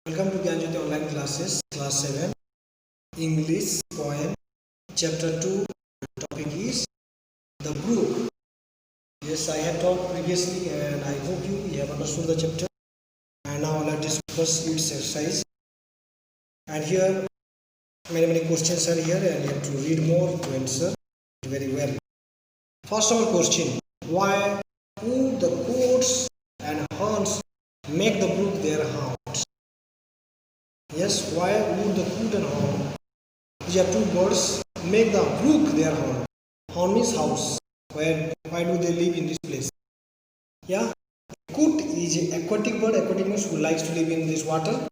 Welcome to Gyanjyoti online classes, class 7, English poem, chapter 2. Topic is the brook. Yes, I have taught previously and I hope you have understood the chapter. And now let's discuss its exercise. And here many questions are here and you have to read more to answer very well. First of all question, why would the goats and horns make the brook their house? Yes, why would the coot and horn, these are two birds, make the brook their home? Horn means house. Why do they live in this place? Yeah, coot is an aquatic bird. Aquatic means who likes to live in this water.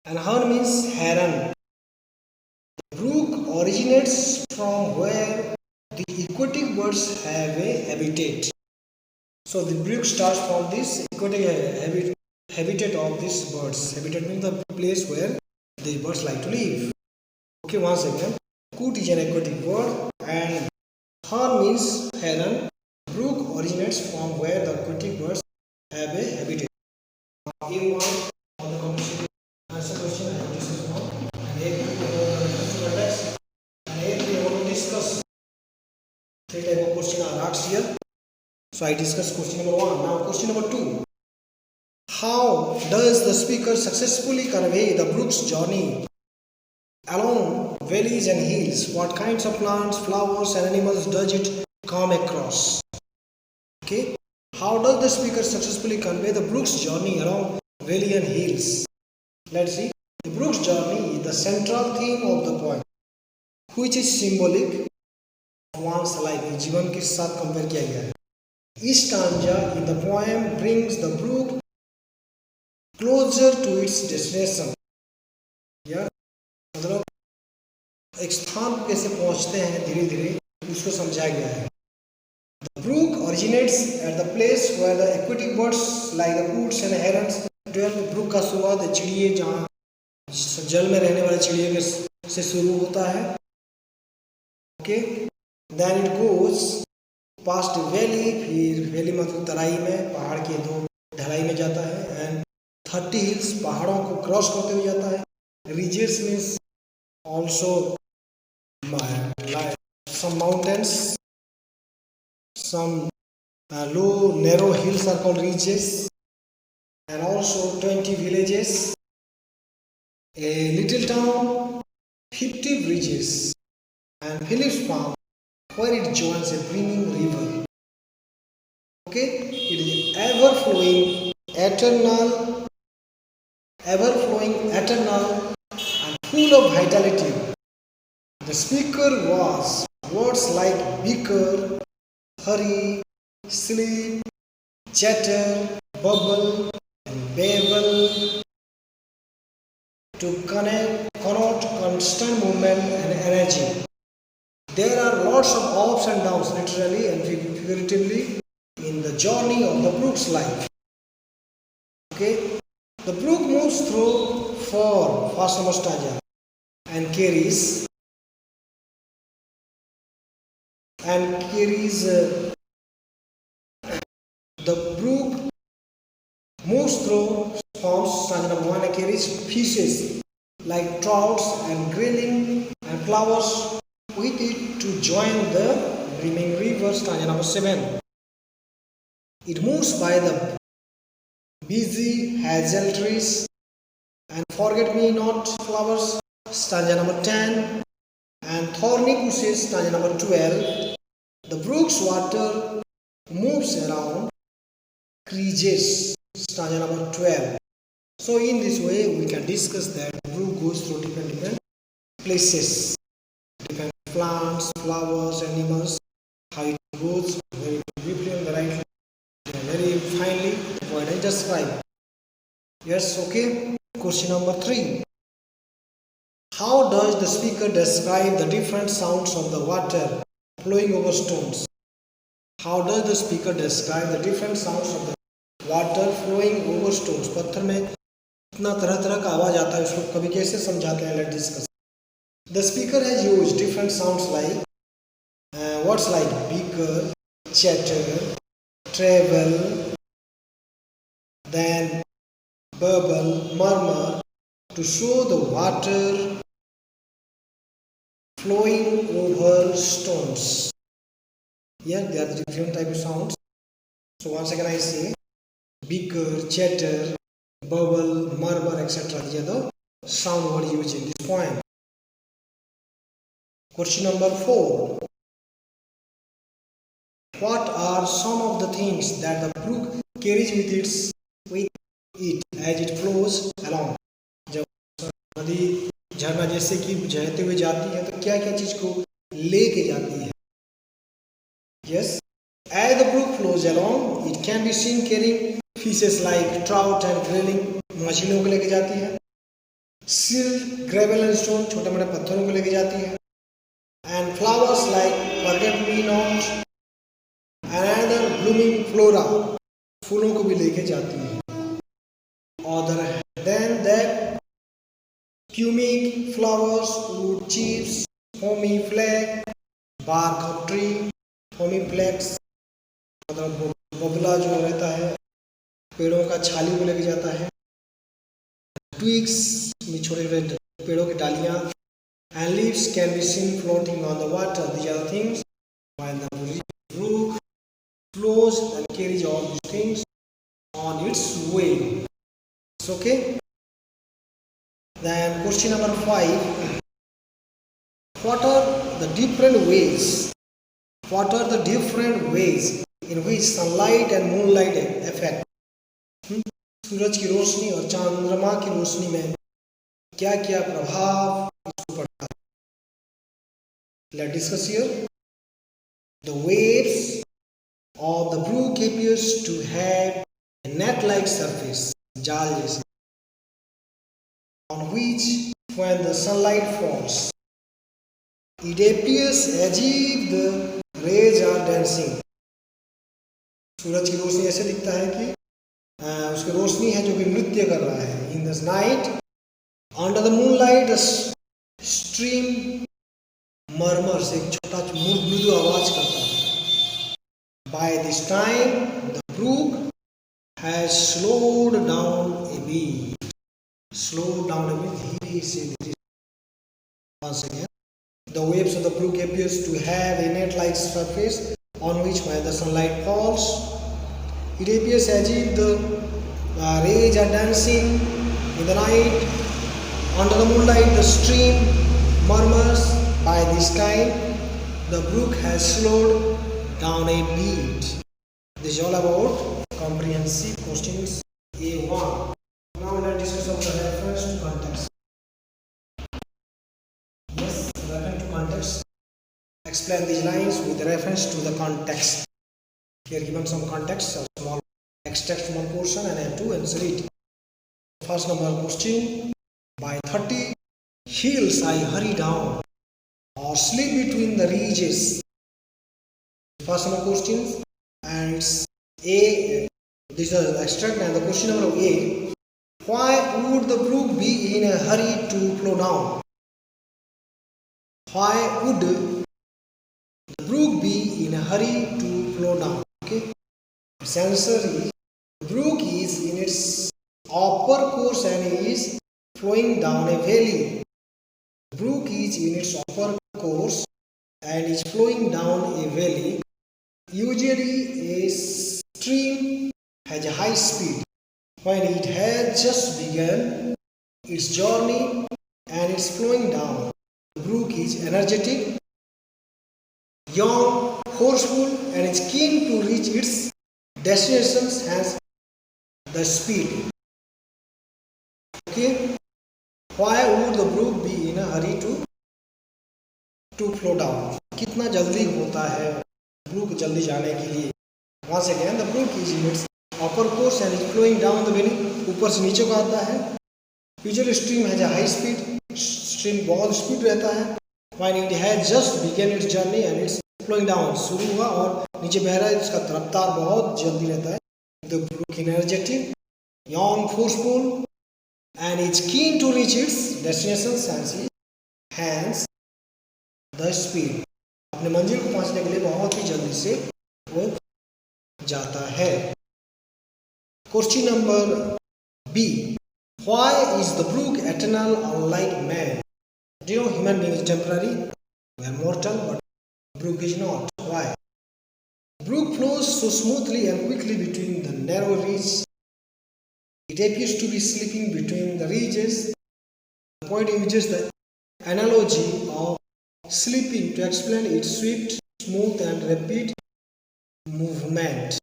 And horn means heron. The brook originates from where the aquatic birds have a habitat. So the brook starts from this aquatic habitat of these birds. Habitat means the place where the birds like to live. Okay, once again, coot is an aquatic bird and horn means heron. Brook originates from where the aquatic birds have a habitat. A1 on the competition answer question I have discussed now, and A2 about the different context, and A3 I want to discuss three type of question are asked here. So I discussed question number 1. Now question number 2. How does the speaker successfully convey the brook's journey along valleys and hills? What kinds of plants, flowers and animals does it come across? Okay. How does the speaker successfully convey the brook's journey along valley and hills? Let's see. The brook's journey is the central theme of the poem, which is symbolic of one's life. जीवन के साथ compare किया गया है. Each stanza in the poem brings the brook closer to its destination. या मतलब एक स्थान पर कैसे पहुंचते हैं धीरे धीरे उसको समझाया गया है. The brook originates at the place where the aquatic birds like the coots and herons dwell. brook का शुरुआत चिड़िए जहाँ जल में रहने वाले चिड़िए से शुरू होता है. Okay, then it goes past valley, फिर वैली मतलब तराई में पहाड़ के दो ढलाई में जाता है, and 30 hills पहाड़ों को क्रॉस करते हुए जाता है. Ridges means also like some mountains, some low narrow hills are called ridges, and also 20 villages, a little town, 50 bridges, and Phillips Farm where it joins a brimming river. Okay, it is ever flowing, eternal, and full of vitality. The speaker was words like beaker, hurry, sleep, chatter, bubble, and babble to connote constant movement and energy. There are lots of ups and downs, literally and figuratively, in the journey of the brook's life. Okay, the brook moves through four first number stanza and carries the brook moves through forms stanza number 1 and carries fishes like trouts and grilling and flowers with it to join the brimming river stanza number 7. It moves by the busy hazel trees and forget-me-not flowers stanza number 10 and thorny bushes stanza number 12. The brook's water moves around creases stanza number 12. So in this way we can discuss that the brook goes through different places, different plants, flowers, animals, how it goes very briefly and rightly, very finely, what I describe. Yes, okay. Question number 3. How does the speaker describe the different sounds of the water flowing over stones? How does the speaker describe the different sounds of the water flowing over stones? पत्थर में इतना तरह का आवाज आता है, उसको कभी कैसे समझाते हैं? Let's discuss. The speaker has used different sounds like words like beaker, chatter, travel, then bubble, murmur to show the water flowing over stones. Here there are different type of sounds. So once again I say beaker, chatter, bubble, murmur, etc. These are the sound word used in this poem. Question number 4. What are some of the things that the brook carries with it as it flows along? जब नदी झरना जैसे कि बहते हुए जाती है तो क्या क्या चीज को लेके जाती है? Yes, as the brook flows along, it can be seen carrying fishes like trout and grayling, मछलियों को लेके जाती है. Silt, gravel and stone, छोटे मोटे पत्थरों को लेके जाती है. And flowers like forget-me-not and another blooming flora, फूलों को भी लेके जाती है. Other than that, cumic flowers, wood chips, foamy flake, bark of tree, foamy flakes, मतलब बबला जो रहता है पेड़ों का छाली को लेके जाता है. Twigs में छोटे छोटे पेड़ों की डालियां, and leaves can be seen floating on the water. These are the things when the brook flows and carries all these things on its way. It's okay. Then question number 5. What are the different ways? What are the different ways in which sunlight and moonlight affect? सूरज की रोशनी और चंद्रमा की रोशनी में क्या क्या प्रभाव इसको पड़ता है? Let's discuss here. The waves of the brook appears to have a net-like surface, जाल जैसे, on which when the sunlight falls, it appears as if the rays are dancing. सूरज की रोशनी ऐसे दिखता है कि उसकी रोशनी है जो कि नृत्य कर रहा है. In the night, under the moonlight, the stream murmurs, एक छोटा मृदु आवाज करता है. By this time, the brook has slowed down a bit. Slowed down a bit. He said this. Once again, the waves of the brook appears to have a net-like surface on which when the sunlight falls, it appears as if the rays are dancing. In the night, under the moonlight, the stream murmurs. By this time, the brook has slowed down a bit. This is all about comprehensive questions A1. Now let's discuss about the reference to context. Yes, reference to context. Explain these lines with reference to the context. Here given some context, a small extract from a portion and I have to answer it. First number question. By 30 hills I hurry down or slip between the ridges. First number questions and it's A. This is the extract and the question number A. Why would the brook be in a hurry to flow down? Why would the brook be in a hurry to flow down? Okay. Its answer is the brook is in its upper course and is flowing down a valley. The brook is in its upper course and is flowing down a valley. Usually a stream has a high speed. When it has just begun its journey and it's flowing down, the brook is energetic, young, forceful and is keen to reach its destination, hence the speed. Okay. Why would the brook be in a hurry to flow down? कितना जल्दी होता है brook जल्दी जाने के लिए? Once again, the brook is in its upper course and is flowing down the valley. ऊपर से नीचे को आता है. Usually stream has a high speed. Stream बहुत स्पीड रहता है. When it has just begun its journey and it's flowing down, शुरू हुआ और नीचे बह रहा है, इसका रफ्तार बहुत जल्दी रहता है. The brook energetic, young, forceful and is keen to reach its destination, hence the speed. अपने मंजिल को पहुंचने के लिए बहुत ही जल्दी से वो जाता है. Question number B. Why is the brook eternal unlike man? Do you know human being is temporary? We are mortal, but brook is not. Why? Brook flows so smoothly and quickly between the narrow ridge. It appears to be sleeping between the ridges. The poet uses the analogy of sleeping to explain its swift, smooth and rapid movement.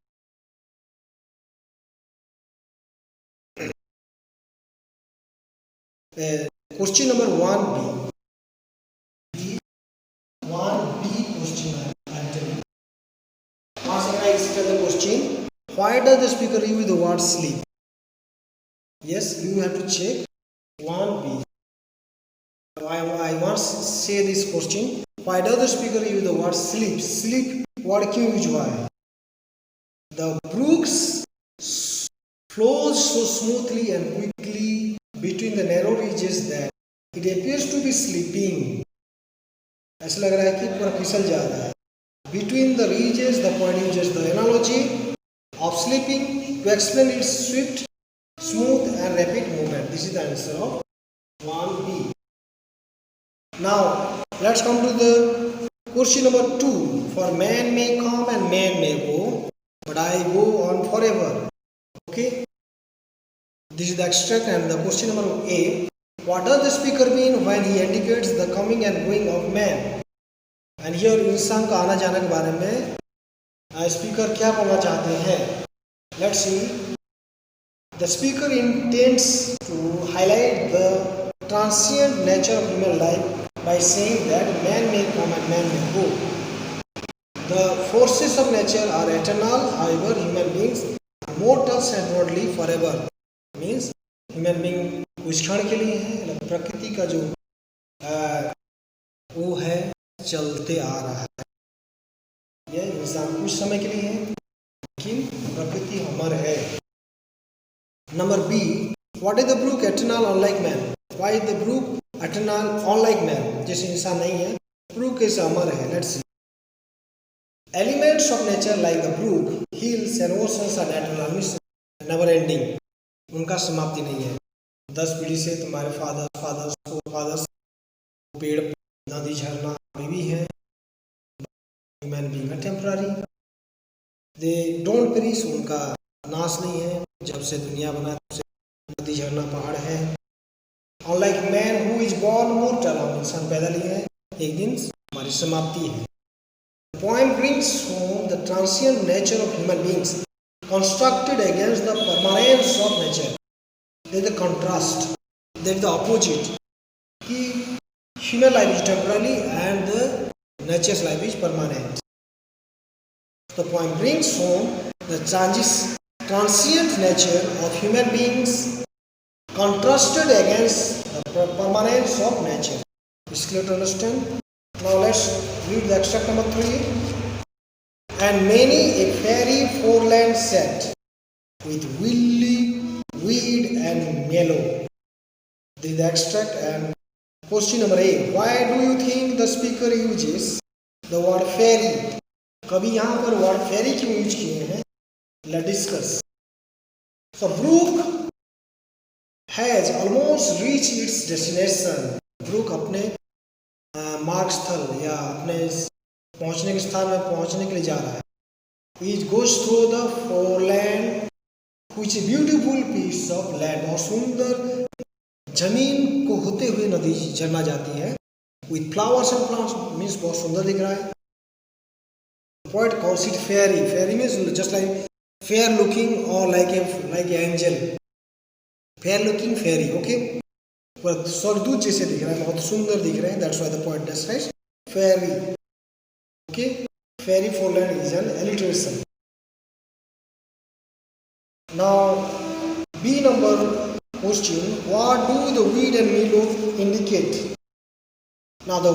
Question number 1b. 1b question I am telling you. Once again I explain the question. Why does the speaker use the word sleep? Yes, you have to check 1b. I once say this question. Why does the speaker use the word sleep? Sleep word क्यों use हुआ है? The brooks flows so smoothly and quickly between the narrow ridges that it appears to be sleeping. ऐसा लग रहा है कि पूरा फिसल जा रहा है. Between the ridges, the poet uses the analogy of sleeping to explain its swift, smooth and rapid movement. This is the answer of 1b. Now, let's come to the question number 2. For man may come and man may go, but I go on forever. Okay? This is the extract and the question number A. What does the speaker mean when he indicates the coming and going of man? And here इंसान का आना जाने के बारे में speaker क्या बोलना चाहते हैं? Let's see. The speaker intends to highlight the transient nature of human life by saying that man may come and man may go. The forces of nature are eternal, however, human beings are mortals and worldly forever. Means human being कुछ क्षण के लिए है, प्रकृति का जो वो है चलते आ रहा है. यह इंसान कुछ समय के लिए है, लेकिन प्रकृति अमर है. Number B. What is the brook eternal unlike man? Why is the brook eternal unlike man? जैसे इंसान नहीं है, brook कैसे अमर है? Let's see. Elements of nature like the brook, hills and oceans are eternal, means never ending. उनका समाप्ति नहीं है. 10 पीढ़ी से तुम्हारे फादर्स पेड़ नदी झरना अभी भी है. ह्यूमन बीइंग है टेम्पररी. दे डोंट पेरिश, उनका नाश नहीं है. जब से दुनिया बना तब से नदी झरना पहाड़ है. Unlike man who is born mortar, हम इंसान पैदा लिए हैं, एक दिन हमारी समाप्ति है. Poem brings home the transient nature of human beings constructed against the permanence of nature. There is the contrast, there is the opposite. कि human life is temporary and the nature's life is permanent. The poem brings home the transient nature of human beings contrasted against the permanence of nature. Is clear to understand? Now let's read the extract number 3. And many a fairy foreland set with willy, weed and mellow. This is the extract and question number A. Why do you think the speaker uses the word fairy? कभी यहाँ पर word fairy क्यों use किए हैं? Let's discuss. So brook has almost reached its destination. brook अपने मार्ग स्थल या अपने पहुंचने के स्थान में पहुंचने के लिए जा रहा है. It goes through the foreland, which is beautiful piece of land. बहुत सुंदर जमीन को होते हुए नदी झरना जाती है. With flowers and plants, means बहुत सुंदर दिख रहा है. Poet calls it fairy. Fairy means just like fair looking or like an angel. Fair looking fairy. Okay. स्वर्गदूत जैसे दिख रहा है, बहुत सुंदर दिख रहे हैं. That's why the poet describes fairy. Okay, fairy foreland is an alliteration. Now, B number question. What do the weed and meadow indicate? Now the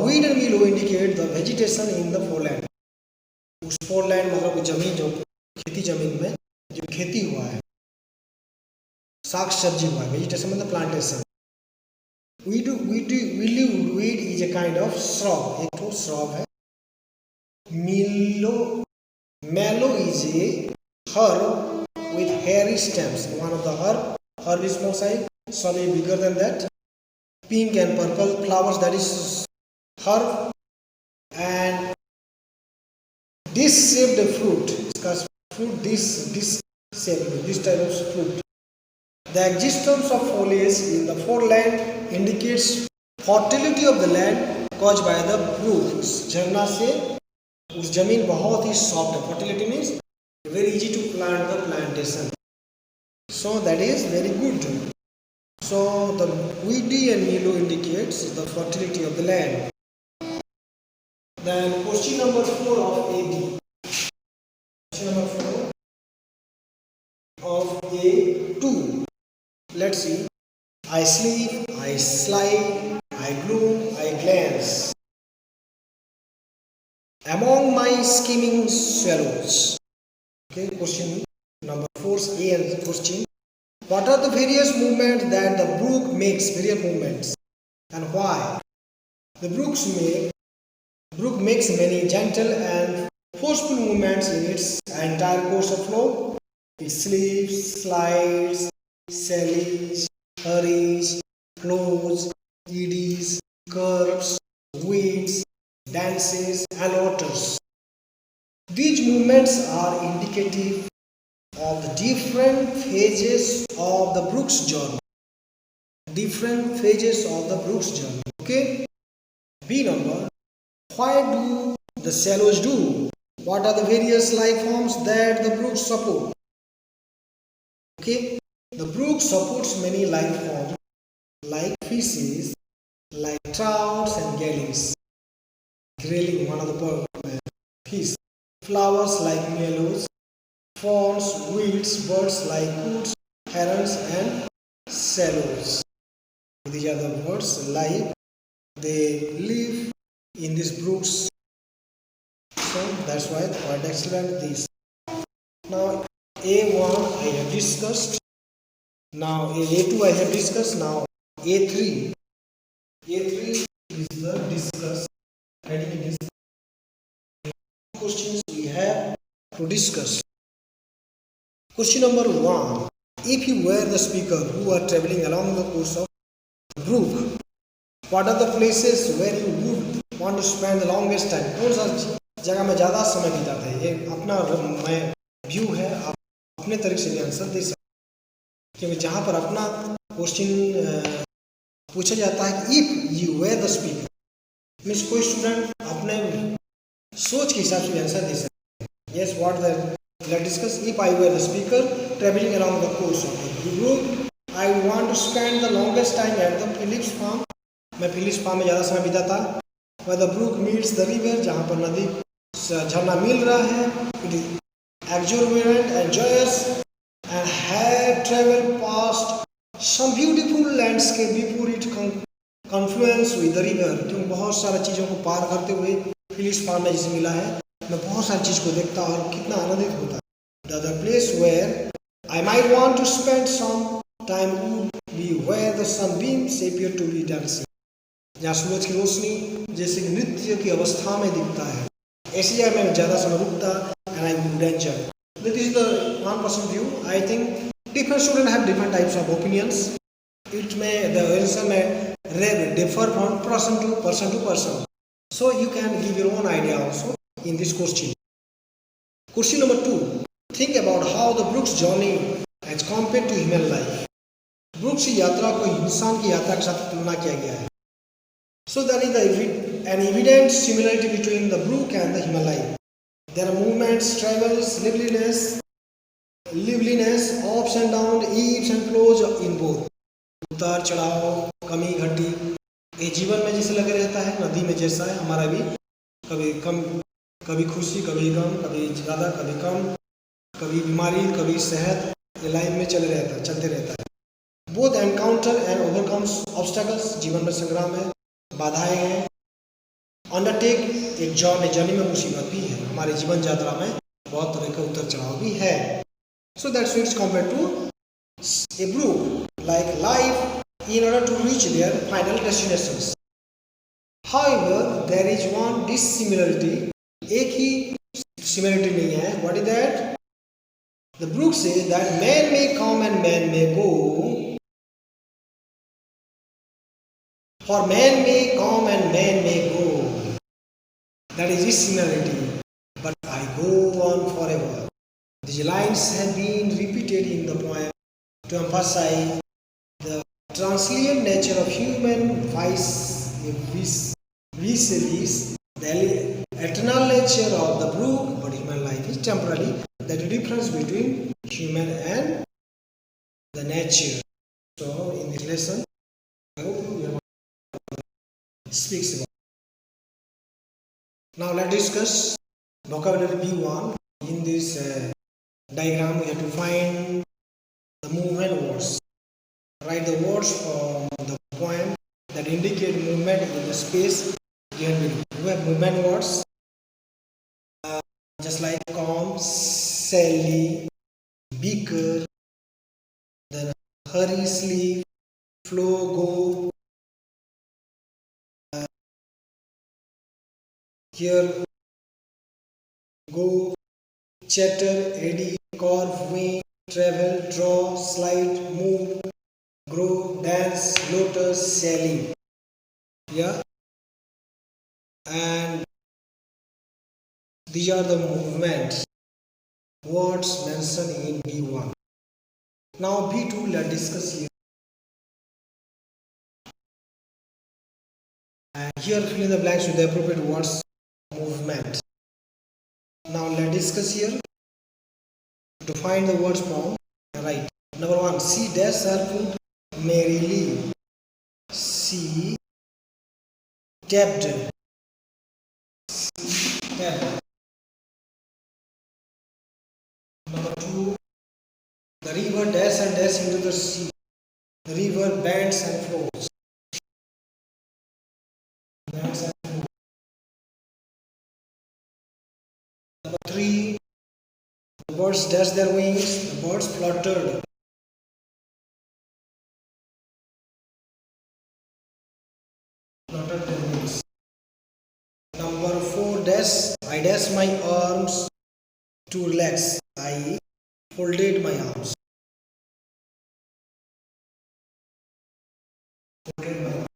weed and meadow indicate the vegetation in the foreland. उस foreland मतलब जमीन जो खेती जमीन में जो खेती हुआ है, साग सब्जी हुआ है. vegetation मतलब plantation. Weed is a kind of shrub. एक तो shrub है. Mallow is a herb with hairy stems. One of the herb herb is small size, some is bigger than that. Pink and purple flowers, that is herb. And disc-shaped fruit, because fruit this shape, this type of fruit. The existence of foliage in the foreland indicates fertility of the land caused by the brook. झरना से उस जमीन बहुत ही soft है. Fertility means very easy to plant the plantation. So that is very good. So the VII and yellow indicates the fertility of the land. Then question number 4 of AD. Question number 4 of A2. Let's see. I sleep, I slide, I gloom, I glance among my skimming swallows. Okay, question number 4 A and question. What are the various movements that the brook makes? Various movements, and why? The brook makes many gentle and forceful movements in its entire course of flow. It slips, slides, sallies, hurries, flows, eddies, curves, weaves, dances, and alters. These movements are indicative of the different phases of the brook's journey. Different phases of the brook's journey. Okay? B number. Why do the shallows do? What are the various life forms that the brook support? Okay? The brook supports many life forms like fishes, like trouts and gallings. Grayling, one of the fish. Flowers like mallows, ferns, weeds, birds like coots, herons and swallows. These are the birds live. They live in these brooks. So that's why quite excellent this. Now A1 I have discussed. Now A2 I have discussed. Now A3. A3 is the discuss. Heading is questions we have to discuss. Question number 1. If you were the speaker who are traveling along the course of the brook, what are the places where you would want to spend the longest time? कौन सा जगह में ज़्यादा समय बिताते हैं? ये अपना मैं व्यू है, आप अपने तरीके से भी आंसर दे सकते हैं, क्योंकि जहाँ पर अपना क्वेश्चन पूछा जाता है कि if you were the speaker, means कोई स्टूडेंट अपने सोच के हिसाब से आंसर दे सकते हैं. Yes, what the let's discuss. If I were the speaker traveling along the course of the brook, I want to spend the longest time at the Phillips farm. मैं फिलिप्स फार्म में ज़्यादा समय बिताता. Where the brook meets the river, जहाँ पर नदी झरना मिल रहा है. It is exuberant and joyous and had traveled past some beautiful landscape before it confluence with the river. क्योंकि बहुत सारी चीज़ों को पार करते हुए फिलिप्स फार्म में जिसे मिला है, मैं बहुत सारी चीज़ को देखता और कितना आनंदित होता. The other place where I might want to spend some time would be where the sunbeams appear to be dancing. जहाँ सूरज की रोशनी जैसे कि नृत्य की अवस्था में दिखता है, ऐसी जगह में ज़्यादा समय रुकता and I would enjoy. This is the one person view. I think different students have different types of opinions. It may the answer may differ from person to person. So you can give your own idea also in this question. Question number 2. Think about how the brook's journey as compared to human life. Brooks की यात्रा को इंसान की यात्रा के साथ तुलना किया गया है. So there is an evident similarity between the brook and the human life. There are movements, travels, liveliness, ups and downs, ebbs and flows in both. उतार चढ़ाव, कमी घटी, ये जीवन में जैसे लगे रहता है, नदी में जैसा है हमारा भी, कभी कम, कभी खुशी, कभी गम, कभी ज़्यादा, कभी कम, कभी बीमारी, कभी सेहत, ये लाइफ में चलते रहता है. Both encounter and overcomes obstacles, जीवन में संग्राम है, बाधाएं हैं. अंडरटेक एक जर्नी में मुसीबत भी है, हमारे जीवन यात्रा में बहुत तरह के उतर चढ़ाव भी है. So that's it's compare to a brook, like life, in order to reach their final destinations. However, there is one dissimilarity. एक ही similarity नहीं है. What is that? The brook says that man may come and man may go, For man may come and man may go. That is his similarity. But I go on forever. These lines have been repeated in the poem to emphasize the transient nature of human vis-a-vis the eternal nature of the brook, but human life is temporary. That is the difference between human and the nature. So in this lesson, I hope you have speaks about. Now let's discuss vocabulary V1. In this diagram, we have to find the movement words. Write the words from the poem that indicate movement in the space given below. We have movement words just like come, Sally, beaker, then hurry, sleep, flow, go, here, go, chatter, eddy, carve, wing, travel, draw, slide, move, grow, dance, lotus, sailing. Yeah, and these are the movements words mentioned in B1. Now B2, let's discuss here. And here fill in the blanks with the appropriate words movement. Now let's discuss here to find the words from right. Number 1, she dashed her foot merrily. She tapped. Tapped. Number 2, the river dashed and dashed into the sea. The river bends and flows. Bends and flows. Number 3, the birds dashed their wings. The birds fluttered. Fluttered their wings. Number 4, dash. I dashed my arms to relax. I folded my arms. Folded my arms.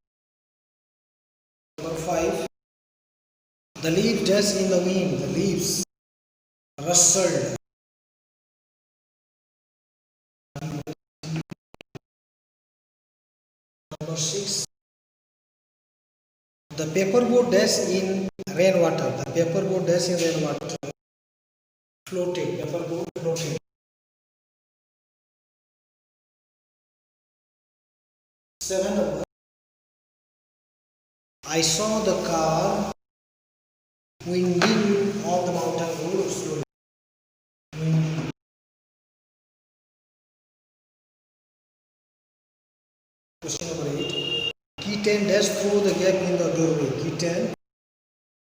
Number 5, the leaf dashed in the wind. The leaves rustled. Number 6, the paperboat dashed in rainwater. The paperboat dashed in rainwater. Floated. Paperboat floated. 7, I saw the car winding on the mountain road slowly. Winding. Question number 8. Kitten dashed through the gap in the doorway. Kitten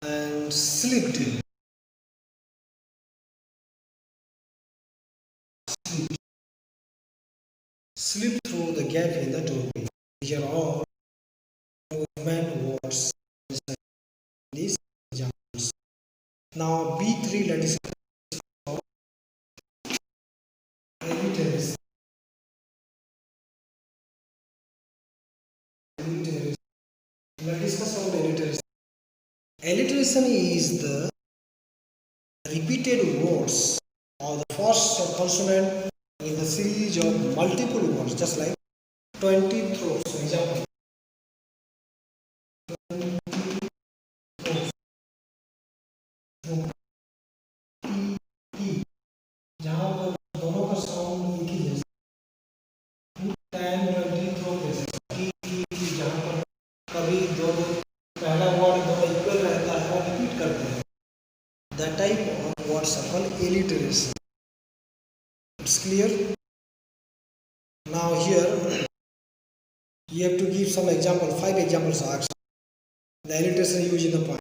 and slipped. Slipped through the gap in the doorway. These are all movement words. These examples. Now B3, let us discuss alliteration. Let's discuss about alliteration. Alliteration is the repeated words or the first consonant in the series of multiple words, just like 20 throats. For example, 20 throats. जहाँ पर दोनों का sound एक ही जैसा 10 20 throw जहाँ पर कभी दो पहला वर्ड दोनों इक्वल रहता है और रिपीट करते हैं. That type of words are called alliteration. It's clear? Now here you have to give some example. 5 examples are asked. The alliteration used in the poem.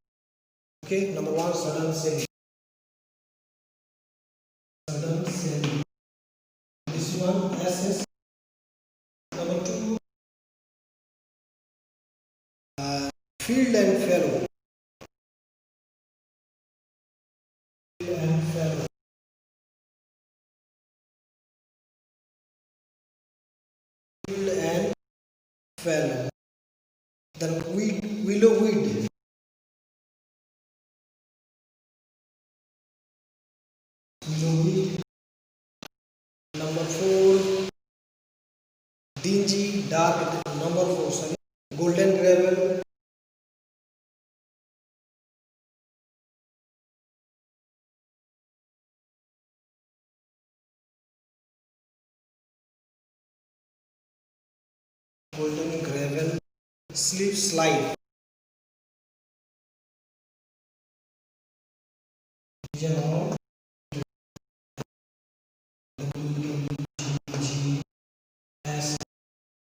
Okay, number 1, sudden saying. Sudden saying. This one, SS. Number 2, field and fellow. Field and fellow. Field and fellow. Then willow weed. Willow weed. Number 4, dingy, dark. Number 4, sorry, golden gravel. Golden gravel, slip slide. As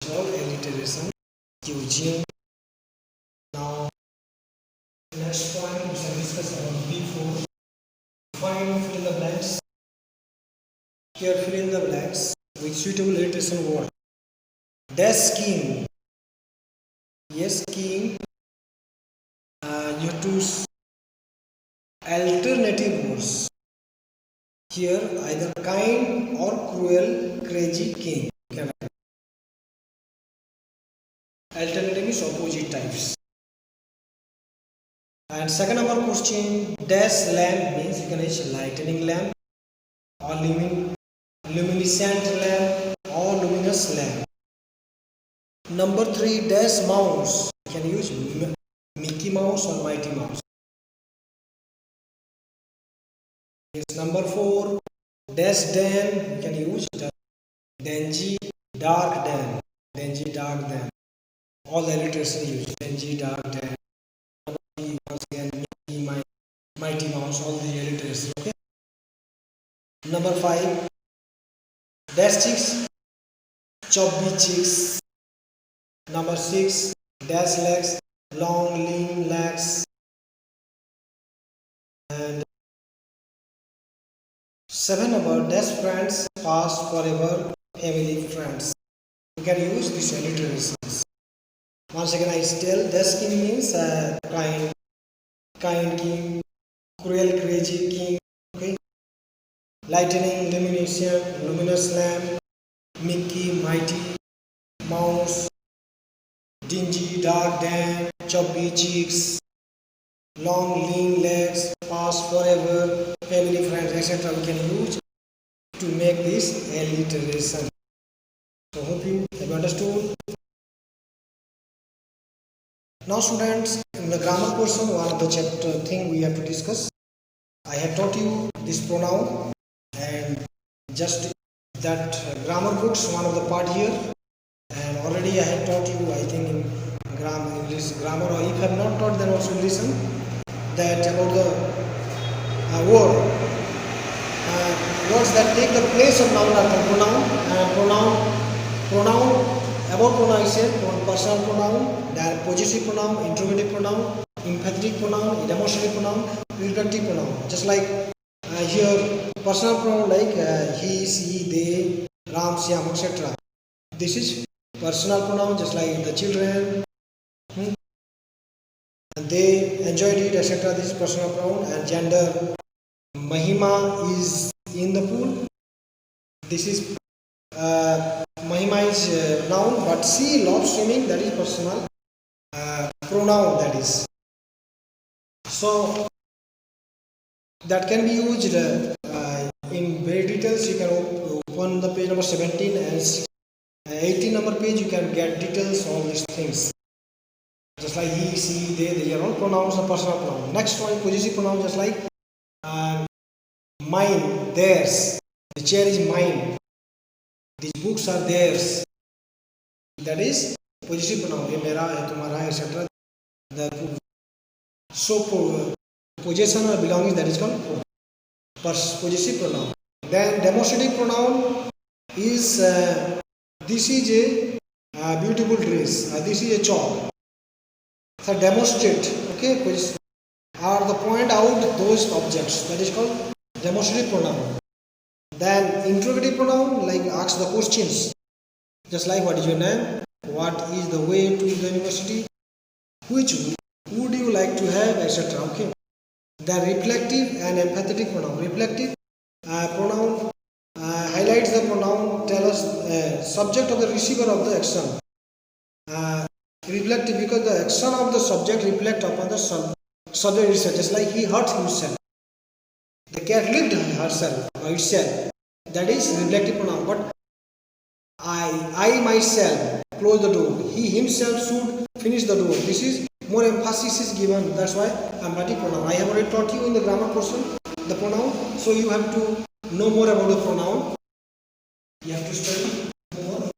all alliteration, Eugene. Now, next point we shall discuss about B4. Find fill in the blanks. Here fill in the blanks with suitable alliteration word. Dash scheme. Yes, scheme. You have to use alternative words. Here either kind or cruel, crazy, king. Alternative is opposite types. And second number question, dash lamp means you can use lightning lamp or luminescent lamp or luminous lamp. Number 3, dash mouse. You can use Mickey Mouse or Mighty Mouse. Yes, number 4, dash den. You can use dingy, dark den. Dingy, dark den. All the alliteration use dingy, dark den. Once again, Mickey, Mighty Mouse, all the alliteration. Okay. Number 5, dash chicks, chubby chicks. Number 6, dash legs, long lean legs. And 7 number, dash friends, past, forever, family, friends. You can use these alliterations. Once again I tell, dash king means kind king, cruel, crazy king. Okay. Lightning, luminous lamp, Mickey, Mighty Mouse, dingy, dark den, chubby cheeks, long, lean legs, past, forever, family, friends, etc. we can use to make this alliteration. So hope you have understood. Now students, in the grammar portion, one of the chapter thing we have to discuss. I have taught you this pronoun and just that grammar books, one of the part here. And already I have taught you, I think in English grammar, or if I have not taught, then also listen that about the words that take the place of noun are called pronoun. About pronoun I said personal pronoun, direct possessive pronoun, interrogative pronoun, emphatic pronoun, demonstrative pronoun, reflective pronoun. Just like here personal pronoun like he, she, they, Ram, Syam, etc. This is personal pronoun, just like the children, and they enjoyed it, etc. This is personal pronoun. And gender, Mahima is in the pool. This is Mahima is noun, but she loves swimming. That is personal pronoun. That is so that can be used in very details. You can open the page number 17 and 18 number page. You can get details on all these things. Just like he, she, they are all pronouns of personal pronoun. Next one, possessive pronoun, just like mine, theirs. The chair is mine. These books are theirs. That is possessive pronoun. Ye mera hai, tumhara, etc. So possession or belonging, that is called possessive pronoun. Then demonstrative pronoun is this is a beautiful dress. This is a chalk. So demonstrate, okay, or the point out those objects. That is called demonstrative pronoun. Then interrogative pronoun, like ask the questions, just like what is your name, what is the way to the university, which would you like to have, etc. Okay. Then reflective and empathetic pronoun. Reflective pronoun highlights the pronoun, tell us subject of the receiver of the action. Reflective because the action of the subject reflect upon the subject itself. Just like he hurt himself. The cat licked herself or itself. That is reflective pronoun. But I myself close the door. He himself should finish the door. This is more emphasis is given. That's why emphatic pronoun. I have already taught you in the grammar portion the pronoun. So you have to know more about the pronoun. You have to study more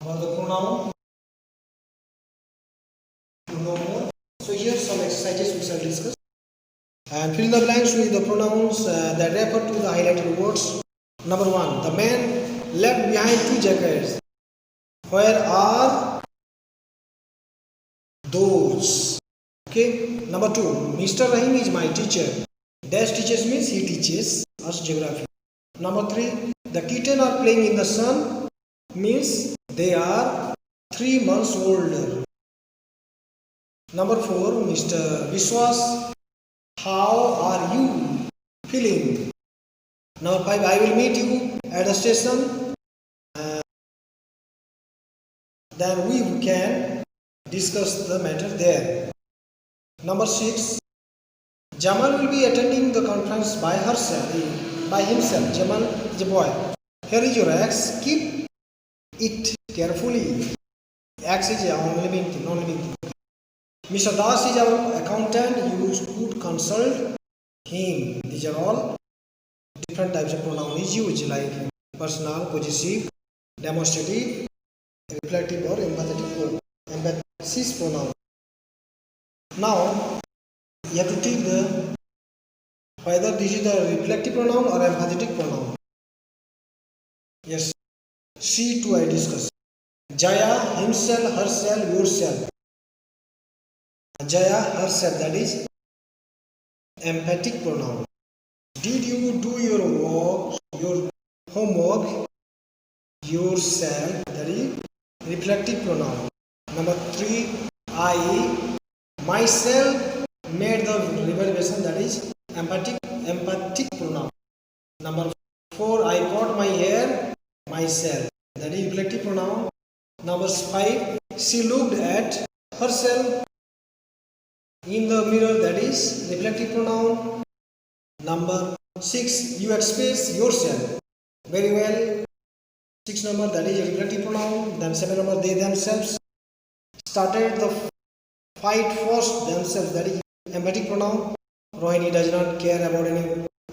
about the pronoun to know more. So here some exercises we shall discuss. And fill in the blanks with the pronouns that refer to the highlighted words. Number 1. The man left behind 2 jackets. Where are those? Okay. Number 2. Mr. Rahim is my teacher. Dash teaches means he teaches us geography. Number 3. The kitten are playing in the sun means they are 3 months older. Number 4. Mr. Vishwas, how are you feeling? Number 5. I will meet you at the station. Then we can discuss the matter there. Number 6. Jamal will be attending the conference by himself. Jamal is a boy. Here is your axe. Keep it carefully. Axe is non-living thing. Mr. Das is our accountant. You should consult him. These are all different types of pronoun is used like personal, possessive, demonstrative, reflective or emphasis pronoun. Now you have to take whether this is the reflective pronoun or emphatic pronoun. Yes. C2 I discuss. Jaya, himself, herself, yourself. Jaya, herself, that is emphatic pronoun. Did you do your homework yourself? That is reflective pronoun. Number 3. I myself made the revelation. That is emphatic pronoun. Number 4. I cut my hair myself. That is reflective pronoun. Number 5. She looked at herself in the mirror. That is reflective pronoun. Number 6. You express yourself very well. 6 number, that is reflective pronoun. Then 7 number, they themselves started the fight first themselves. That is emphatic pronoun. Rohini does not care about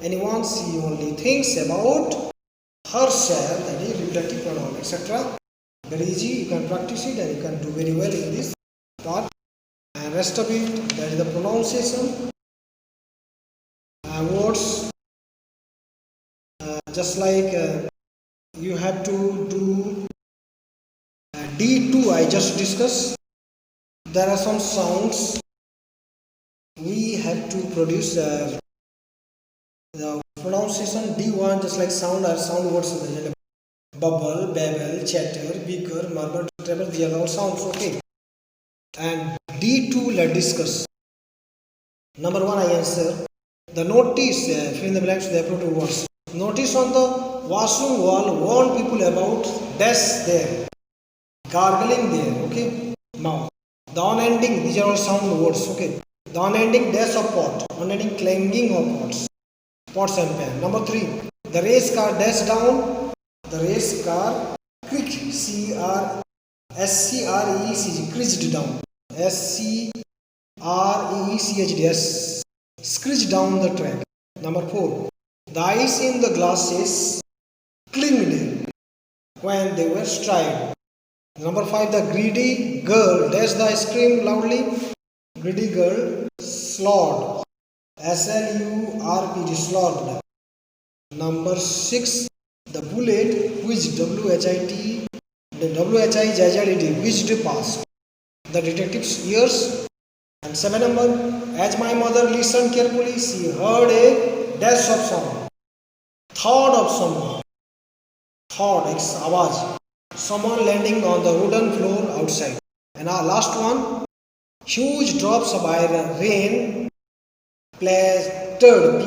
anyone. She only thinks about herself. That is reflective pronoun, etc. Very easy. You can practice it and you can do very well in this part. And rest of it, that is the pronunciation. Words, just like you have to do D2 I just discussed. There are some sounds we have to produce the pronunciation. D1 just like sound or sound words. Bubble, babble, chatter, beaker, murmur, treble, these are all sounds. Okay. And D2 let's discuss. Number 1 I answer. The notice, fill in the blanks, the appropriate words. Notice on the washroom wall, warn people about dash there, gargling there, okay, mouth. The unending, these are all sound words, okay. The unending dash of pot, unending clanging of pots and pan. Number 3, the race car dash down, the race car creaked, S-C-R-E-C-G, creaked down, S-C-R-E-C-H-D-S, screeched down the track. Number 4. The ice in the glasses clinged when they were strived. Number 5. The greedy girl dashed the ice cream loudly. Greedy girl slurred. S-L-U-R-P-D, slurred. Number 6. The bullet whizzed, W-H-I-T, W-H-I-Z-Z-E-D, whizzed past the detective's ears. And 7 number. As my mother listened carefully, she heard a dash of sound. Thought of someone. Thought, awaz. Someone landing on the wooden floor outside. And our last one. Huge drops of iron rain splattered,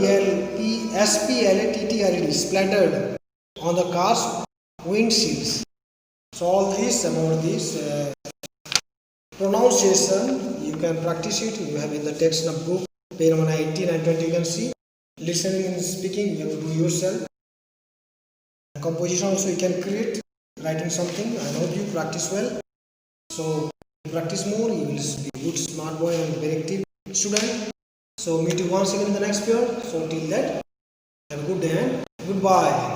S-P-L-A-T-T-R-E-D, splattered on the car's windshields. So all this about this Pronunciation, you can practice it. You have in the text of book, page number 18 and 20, you can see. Listening and speaking, you have to do yourself. Composition also you can create, writing something. I hope you practice well. So practice more, you will be a good smart boy and very active student. So meet you once again in the next period. So till that, have a good day and goodbye.